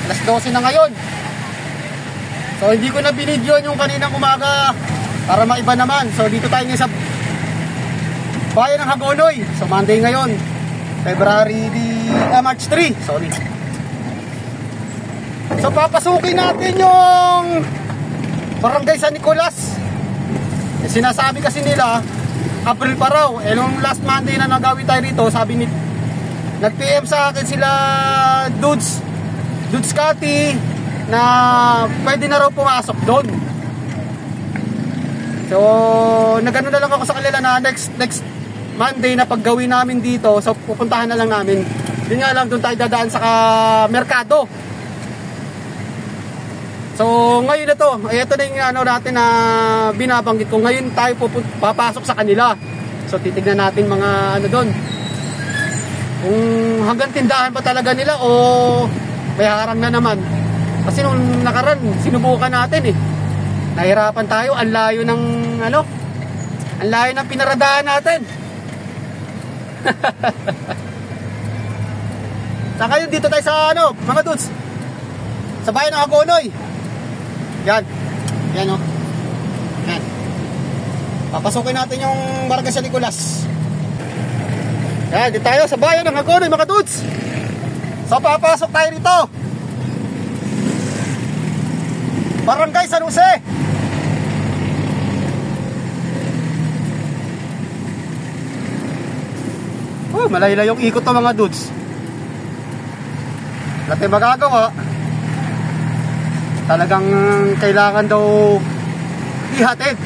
Alas 12 na ngayon. So hindi ko na binidyoan yung kaninang umaga para maiba naman. So dito tayo ngayon sa bayan ng Hagonoy. So Monday ngayon, March 3. Sorry. So papasukin natin yung Barangay San Nicolas. Sinasabi kasi nila April pa raw. Nung last Monday na nagawin tayo rito, sabi ni nag-PM sa akin sila Dudes Kati na pwede na raw pumasok doon. So nagano na lang ako sa kanila na next Monday na paggawin namin dito, so pupuntahan na lang namin. Yun nga lang, doon tayo dadaan sa merkado. So ngayon na to, ito na yung ano natin na binabanggit ko. Ngayon tayo papasok sa kanila. So titignan natin mga ano doon, kung hanggang tindahan pa talaga nila o may harang na naman. Kasi nung nakaraan, sinubukan natin eh. Nahirapan tayo, ang layo ng ano, ang layo ng pinaradaan natin. Saka yun, dito tayo sa ano, mga dudes, sa bayan ng Hagonoy. Yan. Yan o. Yan. Papasukin natin yung Barangay San Nicolas. Yan, dito tayo sa bayan ng Hagonoy, mga dudes. So papasok tayo rito. Barangay San Jose. Oh, malayla yung ikot ng mga dudes. Wala tayong magagawa. Talagang kailangan daw ihatid.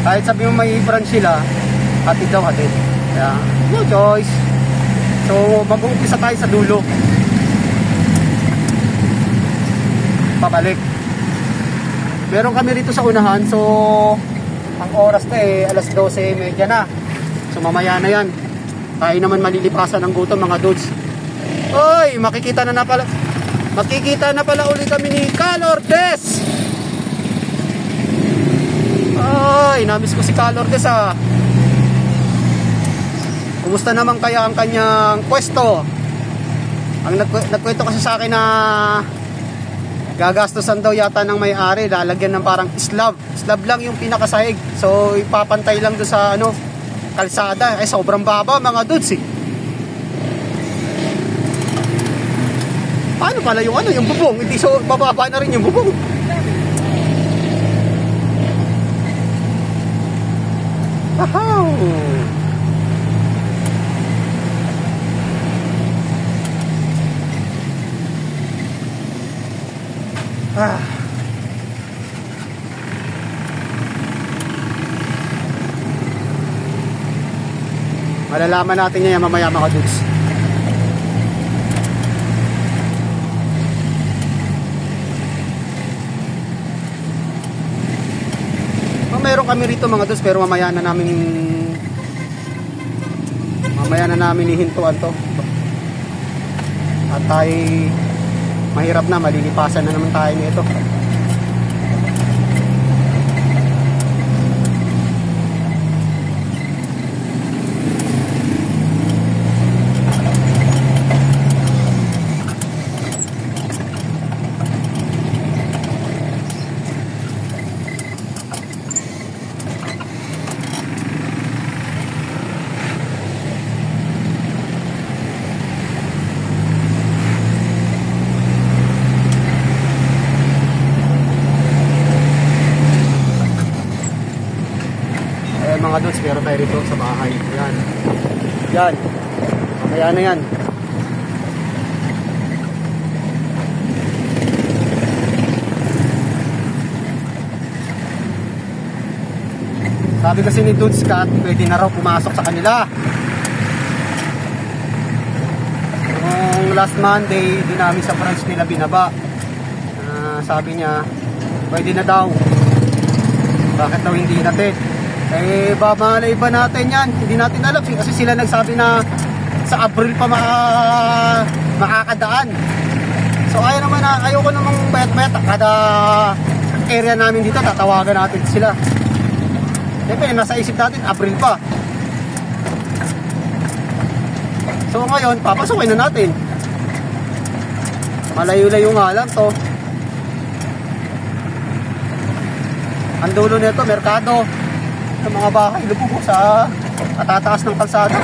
Kahit sabi mo may branch sila, hatid daw hatid. Kaya no choice. So mag-uumpisa tayo sa dulo, pabalik. Meron kami rito sa unahan. So ang oras na alas 12:30 na. So mamaya na yan. Tayo naman malilipasan ng gutom, mga dudes. Oy, makikita na pala uli kami ni Calordes. Ay, namiss ko si Calordes ah. Kumusta naman kaya ang kanyang pwesto? Ang nagkwento kasi sa akin na gagastosan daw yata ng may-ari, lalagyan ng parang slab lang yung pinakasahig. So ipapantay lang doon sa ano, kalsada. Ay sobrang baba, mga dudes eh. Paano pala yung ano, yung bubong? Hindi so bababa na rin yung bubong. Ahaw! Ah. Malalaman natin yan mamaya, mga dudes. Meron kami rito, mga dudes, pero mamaya na namin ihintuan to. At tayo mahirap na, malilipasan na naman tayo nito. Mga dudes, meron tayo rito sa bahay. Yan. Mamaya na yan. Sabi kasi ni Dudes Cat, pwede na raw pumasok sa kanila. Nung last Monday, di namin sa branch nila binaba. Sabi niya, pwede na daw. Bakit daw hindi natin? Bamalay ba natin yan? Hindi natin alam kasi sila nagsabi na sa April pa makakadaan. So ayoko namang bayat-bayat. Kada area namin dito tatawagan natin sila. Siyempre nasa isip natin April pa. So ngayon papasukin na natin. Malayo-layo nga lang to. Ang dulo nito, merkado. Sa mga bahay, lubog sa katataas ng kalsada.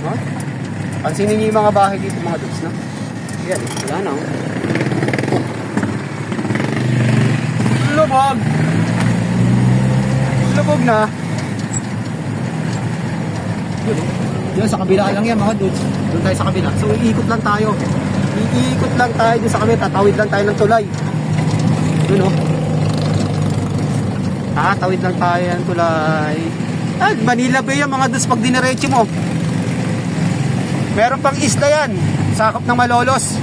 Huh? Pansinin niyo yung mga bahay dito, mga dudes, no? Yan, wala na, oh. Lubog! Lubog na. Yun, sa kabila lang yan, mga dudes. Doon tayo sa kabila. So, iikot lang tayo. Iikot lang tayo dun sa kabila. Tatawid lang tayo ng tulay. Yun, oh. Tatawid lang tayo ng tulay. Ah, Manila Bay yan, mga dudes, pag diniretso mo. Meron pang isla yan. Sakop ng Malolos.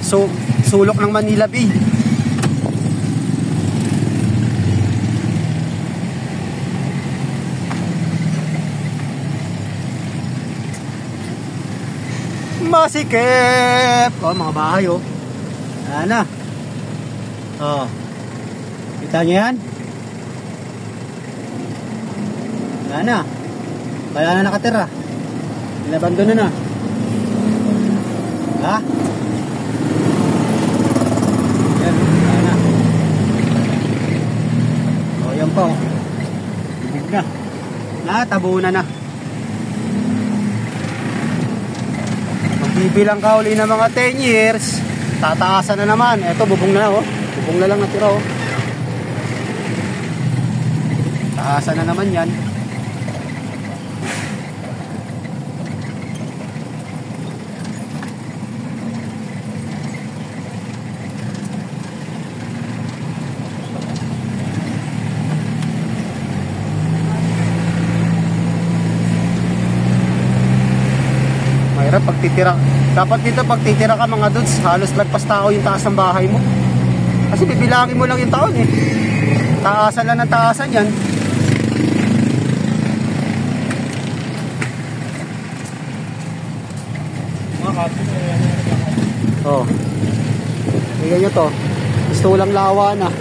So, sulok ng Manila Bay. Masikip. Oh, mga bahay, oh. Ayan na. Oh. Kita nyo yan? Wala na. Wala na nakatira. Inabandon na. Ha? Yan, wala na. O, yan po. Bubog na. Natabunan na. Magbibilang ka uli ng mga 10 years. Tataasan na naman. Eto, bubong na, oh. Bubong na lang natira, oh. Taasan na naman yan. Mahirap pagtitira. Dapat dito pagtitira ka, mga dudes, halos lagpas tao yung taas ng bahay mo. Kasi bibilangin mo lang yung taon, eh. Taasan lang ng taasan yan. Oh. Tingnan nyo to. Gusto lang lawa na.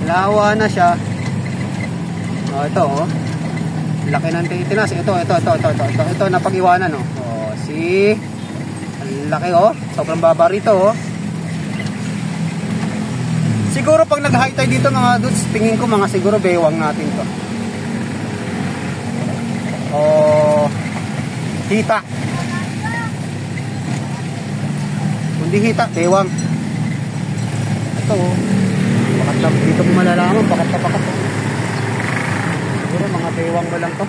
Lawa na siya. Oh, ito, oh. Laki ng titinas. Ito napag-iwanan, oh. Oh, see? Ang laki, oh. Sobrang baba rito, oh. Siguro pag nag-high tide dito, mga dudes, tingin ko mga siguro bewang natin to. Oh, hita. Kundi hita, bewang. Ito, oh. Bakat lang, dito mo malalaman, bakat na bakat. Siguro mga bewang mo lang to.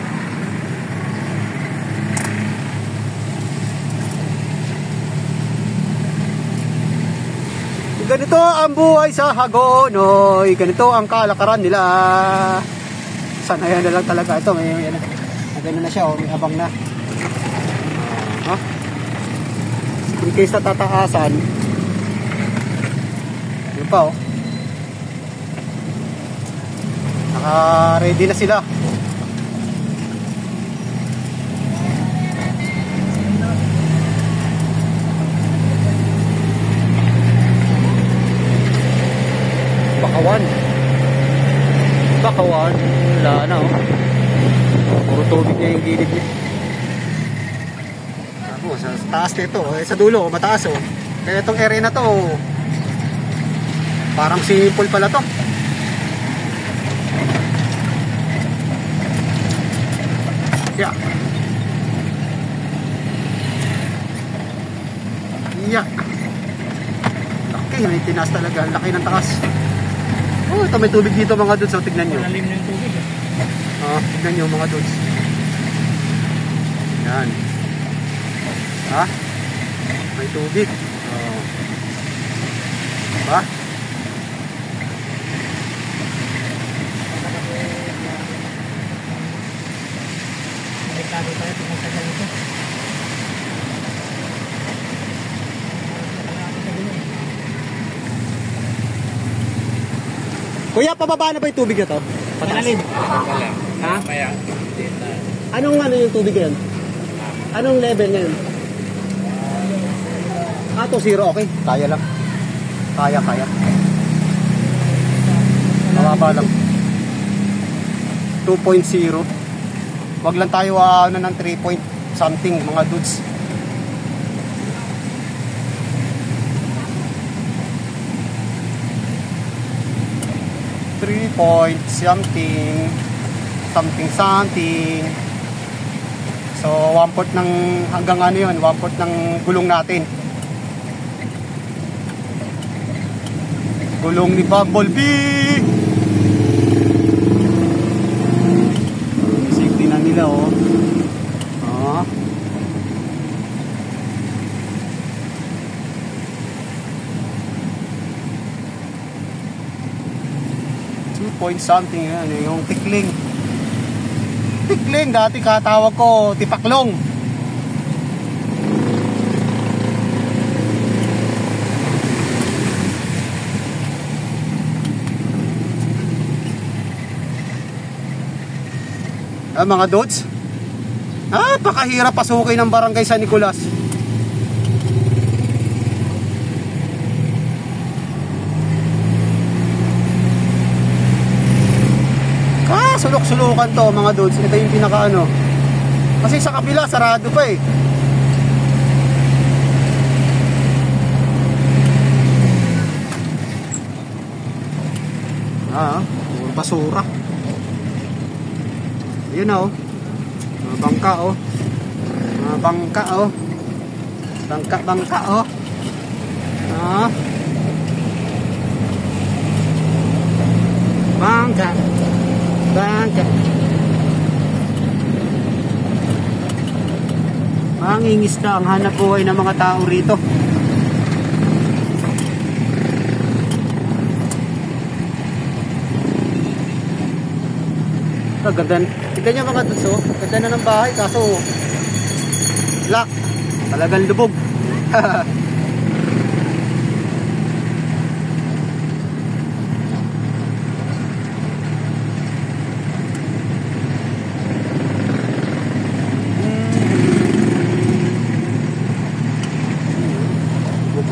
Ganito ang buhay sa Hagonoy. Ganito ang kalakaran nila. Sanayan na lang talaga. Ito, may gano'n na siya, oh, may abang na. In case na tataasan. Yun pa, oh. Naka-ready na sila. Bakawan, wala na, oh. Puro tubig niya yung gilid niya. Ako, sa taas nito, eh, sa dulo, mataas, oh. Kaya itong area na to, oh, parang simple pala to. Yeah. Yeah. Laki, may tinas talaga. Laki ng taas. Oh, ito may tubig dito, mga dudes. So, tignan nyo. Malalim na yung tubig, eh. Oh, tignan nyo, mga dudes. Yan. Ha? May tubig. Oh. Diba? Delikado tayo kung magtagal ito. Kuya, pababa na ba yung tubig na to? Malalim. Ha? Kaya. Anong ano yung tubig yan? Anong level ngayon? Ah, 2.0, okay. Kaya lang. Kaya. Mababa lang. 2.0. Wag lang tayo ano ng 3 point something mga dudes. Point something. So 1/4 ng hanggang ano yun, 1/4 ng gulong natin. Gulong ni Bumblebee. Safety na nila oh. Ah. Point something yan, yung tikling. Tikling, dati katawag ko tipaklong. Mga dots, napakahirap pasukin ng barangay San Nicolas. Sulok-sulukan to mga dudes. Ito yung pinaka ano. Kasi sa kabila sarado pa eh. Basura. Ayun na oh. Mga bangka oh. Bangka oh. Bangka oh. Bangka. Mangingisda ang hanap buhay ng mga tao rito. Ganda. Tignan nyo mga tuso. Ganda na ng bahay kaso lock. Talagang lubog.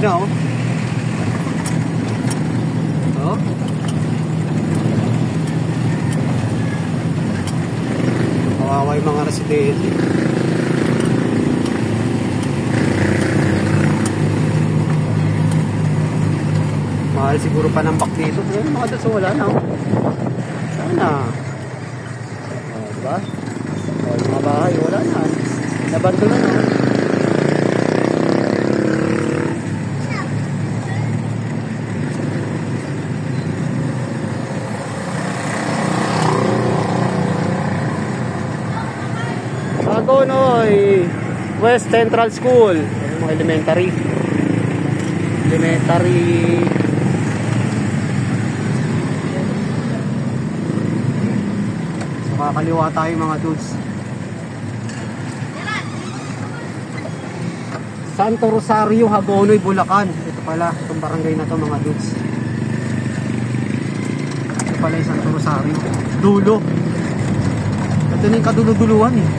No. Oh. Kawawa yung mga residente. Mahal siguro pa ng bak dito. Pero mga daso wala na. Sana. Diba? Yung mga bahay wala na. Nabanto na na. Agonoy West Central School, mga elementary. So kakaliwa tayo mga dudes. Santo Rosario, Hagonoy, Bulacan. Ito pala itong barangay na to mga dudes. Ito pala yung Santo Rosario dulo. Ito na yung kaduluduluhan eh.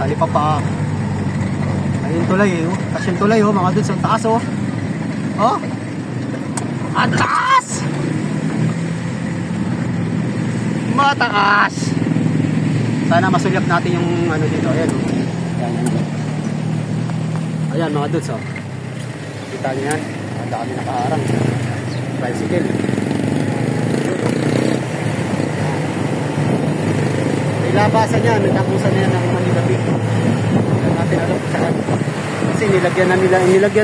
Talipapa. Ayun tulay eh. Kasi yung tulay oh, mga dudes, ang taas oh. Oh. Ang taas! Mataas! Sana masulyap natin yung ano dito. Ayan oh. Ayan mga dudes oh. Kita nyo yan. Ang dami nakaharang. Tricycle. Labasan niya, nagtapusan niya ng Manila Beach. Hindi natin alam kung saan. Kasi nilagyan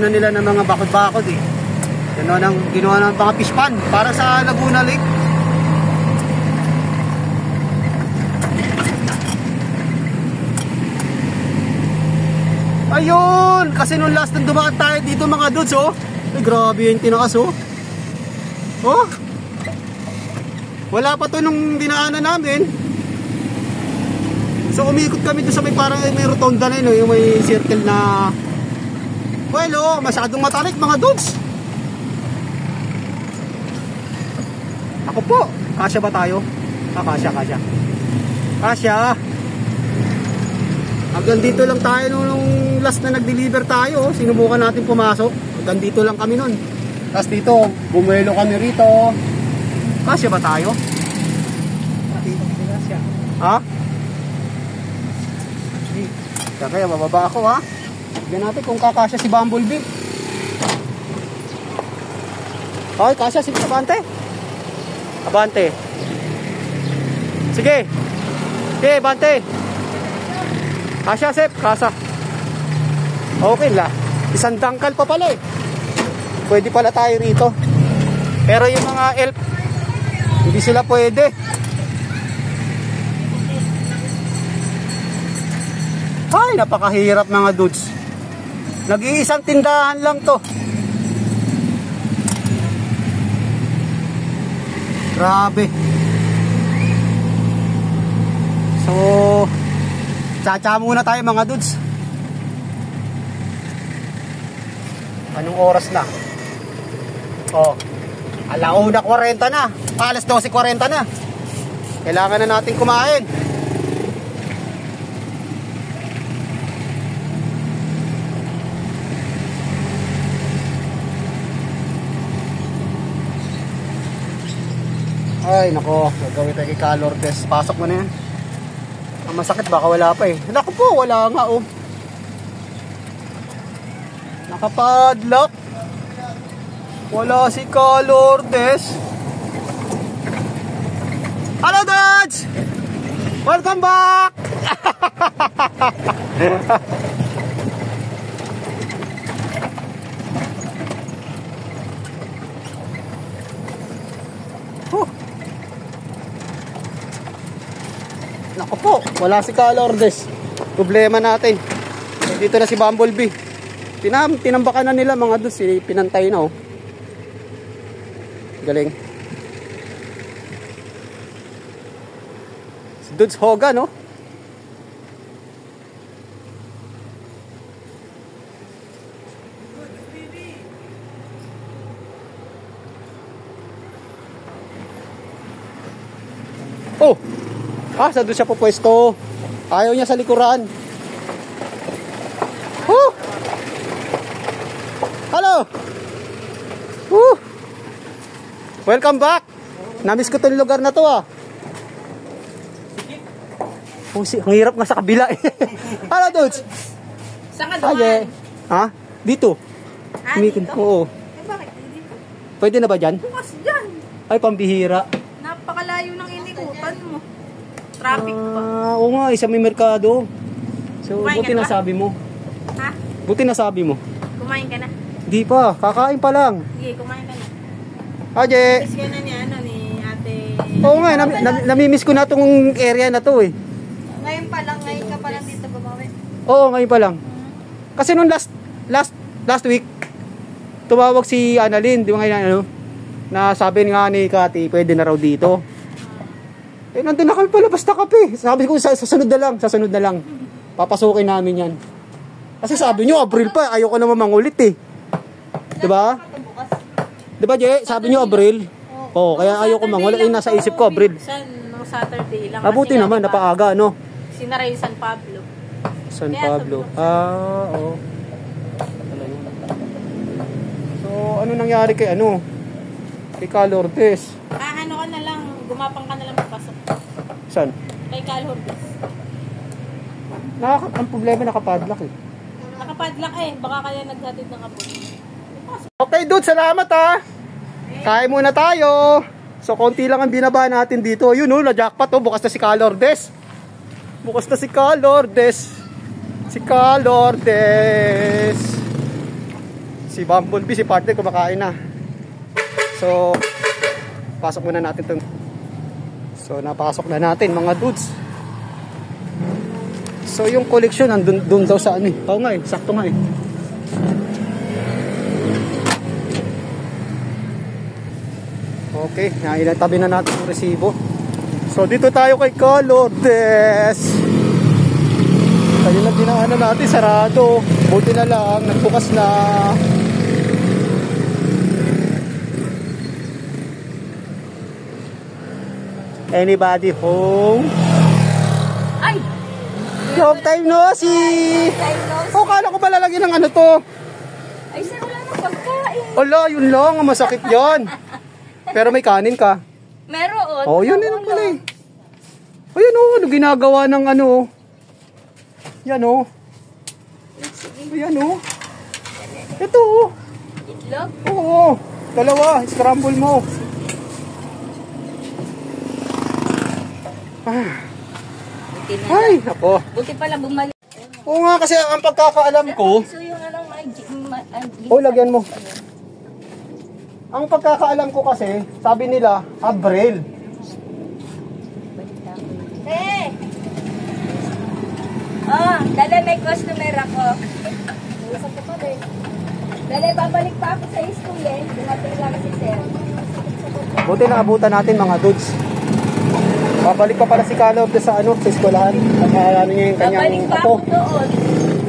na nila ng mga bakod-bakod eh. Ginawa ng mga fish pan para sa Laguna Lake. Ayun! Kasi nung last nang dumaan tayo dito mga dudes oh. Ay grabe yung tinakas oh. Oh! Wala pa to nung dinaanan namin. So umikot kami doon sa may parang may rotonda na yun, yung may circle na Well, oh, masyadong matarik mga dudes. Ako po, kasya ba tayo? Kasya. Kasya. Hanggang dito lang tayo nung last na nag-deliver tayo. Sinubukan natin pumasok. Hanggang dito lang kami nun. Tapos dito, bumuelo kami rito. Kasya ba tayo? Ha? Kaya bababa ako ha. Tignan natin kung kakasya si Bumblebee. Okay, kasya si Abante. Abante. Sige. Sige, Abante. Kasya, Sep. Kasa. Okay la. Isang dangkal pa pala eh. Pwede pala tayo rito. Pero yung mga elf, hindi sila pwede. Ay, napakahirap mga dudes. Nag-iisang tindahan lang to. Grabe. So, tsa-tsa muna tayo mga dudes. Anong oras na? Oh, 1:40 na. Alas 12:40 na. Kailangan na natin kumain. Ay, nako, gagawin tayo kay color test. Pasok mo na yan. Ang masakit, baka wala pa eh. Naku po, wala nga oh. Nakapadlock. Wala si color test. Hello, Dodge! Welcome back! Naku po, wala si Calordes. Problema natin. Dito na si Bumblebee. Tinambakan na nila mga dos. Pinantay na oh. Galing. Si Dudes Hogan no? Oh! Sa doon siya po pwesto. Ayaw niya sa likuran. Hello! Welcome back! Namiss ko itong lugar na to ah. Ang hirap nga sa kabila eh. Hello, dudes! Saan ka doon? Ha? Dito. Dito? Oo. Bakit dito? Pwede na ba dyan? Bukas dyan. Ay, pambihira. Napakalayo ng inikutan mo. Traffic pa. Oo nga, isa may merkado. So, Kumain buti ka na ba? sabi mo. Ha? Buti na sabi mo. Kumain ka na? Di pa, kakain pa lang. Sige, kumain ka na. Aje. Miss ka na ni ate. Oo nga, namimiss ko na tong area na to eh. Ngayon pa lang, ngayon ka pa lang dito bumawi. Oo, ngayon pa lang. Kasi nung last week, tumawag si Annalyn, di ba ngayon ano? Na sabi nga ni Kati, pwede na raw dito. Eh, nandun na kami palabas na kape. Sabi ko, sasunod na lang. Papasukin namin yan. Kasi sabi nyo, Abril pa, ayoko naman mangulit eh. Diba? Diba, Jay? Sabi nyo, Abril. Oo, kaya ayoko mangulit. Eh, nasa isip ko, Abril. Nung Saturday lang. Mabuti naman, napaaga, no? Sinara yung San Pablo. San Kaya Pablo. Oo. So, ano nangyari kay ano? Kay Calordes? Ano ka na lang, gumapang ka na lang papasok. Saan? Kay Calordes. Ang problema, nakapadlock eh. Nakapadlock eh, baka kaya naghatid ng kapon. Okay, dude, salamat ha. Kain muna tayo. So, konti lang ang binaba natin dito. Yun oh, na-jackpot oh, bukas na si Calordes. Si Bumblebee, si partner, kumakain na. So, pasok muna natin itong. So, napasok na natin mga dudes. So, yung collection, nandun daw sa ano eh. Oo nga eh, sakto nga eh. Okay, tabi na natin yung resibo. So, dito tayo kay Calordes. Ayun na dinaanan natin, sarado. Buti na lang, nagbukas na. Anybody home? Ay! Long time no see! Oh, kala ko ba lalagyan ng ano to? Ay, sir, wala nang pagkain. Ala, yun lang, masakit yan. Pero may kanin ka. Meron. Oh, yun din pala eh. Oh, yan oh, ano ginagawa ng ano. Yan oh. Ayan oh. Ito oh. Itlog? Oo, dalawa, scramble mo. Buti na. Ay, ako. Buti pala bumalik. Oo nga, kasi ang pagkakaalam ko. So yung anong Oh, lagyan mo. Ang pagkakaalam ko kasi, sabi nila, Abril. Eh! Oh, dali may customer ako. Usap ko pa din. Dali, babalik pa ako sa school eh. Dumating lang si sir. Buti na abutan natin mga dudes. Babalik pa pala si Caleb sa ano, sa eskwelahan. Ano niya yung kanyang Babalik pa apo. ako doon.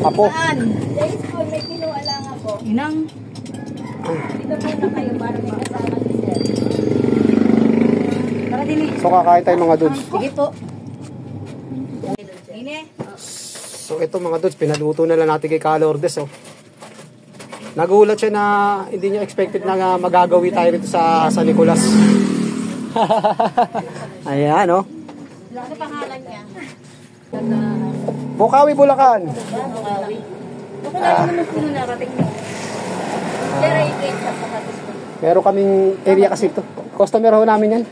Apo. Saan? Sa school, may kinuha lang ako. Inang. Dito muna kayo para may kasama si sir. Tara din eh. So kakain tayo mga dudes. Sige po. Ine. So ito mga dudes, pinaluto na lang natin kay Calordes oh. Nagulat siya na hindi niya expected na magagawi tayo rito sa San Nicolas. Ayan oh. Ano pangalan niya? Bukawi, Bulacan. Bukawi. Ako na naman kung narating mo. Pero i-gate sa patatis ko. Meron kaming area kasi ito. Customer ho namin yan.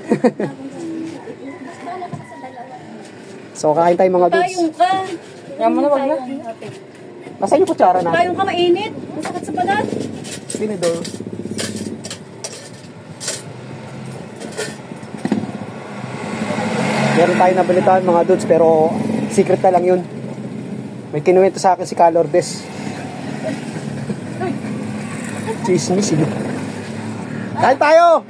So kain tayo mga dudes. Tayong ka. Yaman na wag na. Nasaan yung kutsara natin? Tayong ka mainit. Masakit sa balat. Binidor. Meron tayo nabalitaan mga dudes pero secret na lang yun. May kinuwento sa akin si Calordes. Chismis yun. Kain tayo!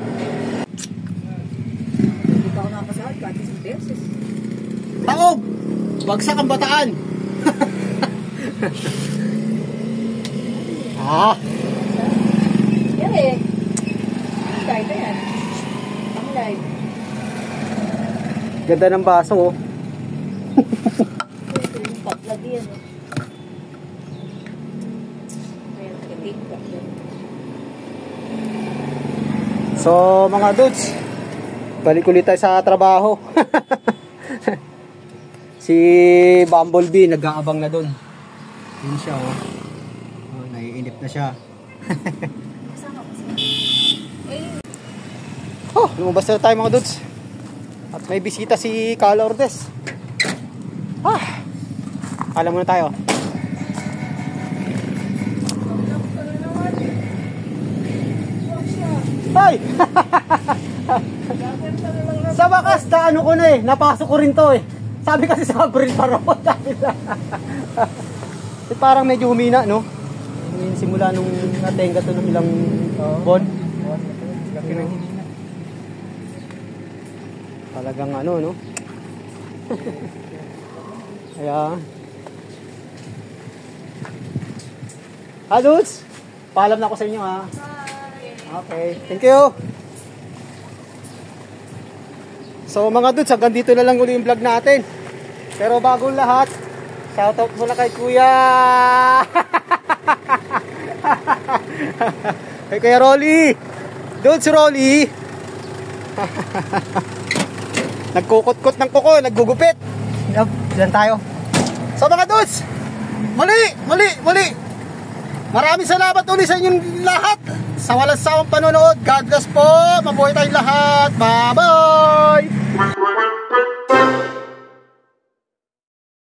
Hindi pa ako nakakasahod kahit isang beses. Taob! Bagsak ang bataan! Yan eh. Live yan. Ang live. Ganda ng baso oh. Ito yung paklag yan eh. Ayan, katikpak yan. So mga dudes, balik ulit tayo sa trabaho. Si Bumblebee nag-aabang na doon. Yun siya oh. Oh, naiinip na siya. Oh, lumabas na tayo mga dudes. At may bisita si Calordes. Alam mo na tayo. Ay! Sa wakas, ano ko na eh. Napasok ko rin to eh. Sabi kasi sa Abril pa rin. Parang medyo humina, no? Simula nung natenga to ng ilang buwan. Talagang ano, no? Ayan. Dudes! Paalam na ako sa inyo, ha? Okay, thank you! So mga dudes, hanggang dito na lang uli yung vlog natin. Pero bago lahat, shoutout muna kay Kuya! Kay Kuya Rolly! Dudes, si Rolly! Nagkukot-kot ng kuko, naggugupit. Diyan tayo. So mga dudes, muli. Maraming salamat ulit sa inyong lahat. Sa walang sawang panonood. God bless po. Mabuhay tayong lahat. Bye-bye.